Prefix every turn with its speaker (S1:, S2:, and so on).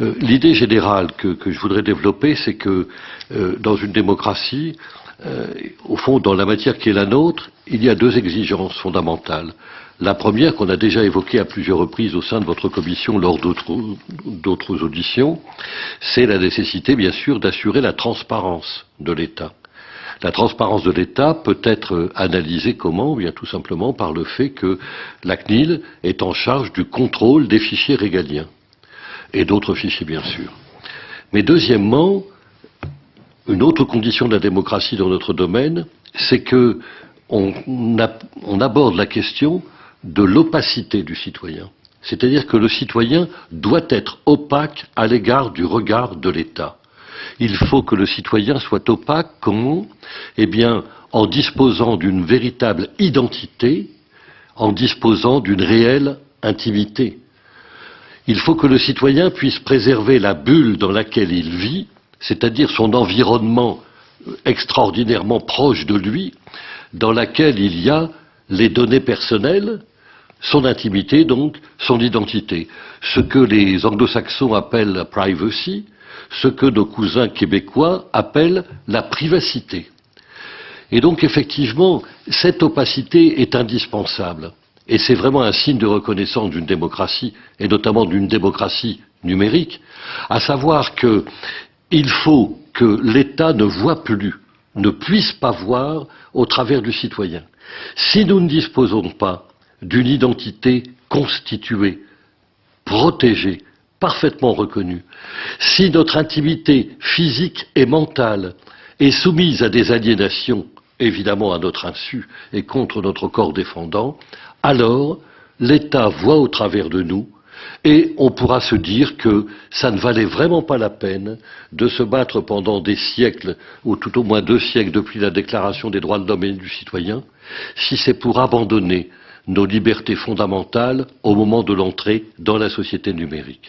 S1: L'idée générale que je voudrais développer, c'est que dans une démocratie, au fond, dans la matière qui est la nôtre, il y a deux exigences fondamentales. La première, qu'on a déjà évoquée à plusieurs reprises au sein de votre commission lors d'autres auditions, c'est la nécessité, bien sûr, d'assurer la transparence de l'État. La transparence de l'État peut être analysée comment? Bien tout simplement par le fait que la CNIL est en charge du contrôle des fichiers régaliens et d'autres fichiers, bien sûr. Mais deuxièmement, une autre condition de la démocratie dans notre domaine, c'est que on aborde la question de l'opacité du citoyen. C'est-à-dire que le citoyen doit être opaque à l'égard du regard de l'État. Il faut que le citoyen soit opaque, comment? Eh bien, en disposant d'une véritable identité, en disposant d'une réelle intimité. Il faut que le citoyen puisse préserver la bulle dans laquelle il vit, c'est-à-dire son environnement extraordinairement proche de lui, dans laquelle il y a les données personnelles, son intimité donc, son identité. Ce que les anglo-saxons appellent la privacy, ce que nos cousins québécois appellent la privacité. Et donc effectivement, cette opacité est indispensable. Et c'est vraiment un signe de reconnaissance d'une démocratie, et notamment d'une démocratie numérique, à savoir qu'il faut que l'État ne voie plus, ne puisse pas voir au travers du citoyen. Si nous ne disposons pas d'une identité constituée, protégée, parfaitement reconnue, si notre intimité physique et mentale est soumise à des aliénations, évidemment à notre insu et contre notre corps défendant, alors l'État voit au travers de nous et on pourra se dire que ça ne valait vraiment pas la peine de se battre pendant des siècles, ou tout au moins 2 siècles depuis la Déclaration des droits de l'homme et du citoyen, si c'est pour abandonner nos libertés fondamentales au moment de l'entrée dans la société numérique.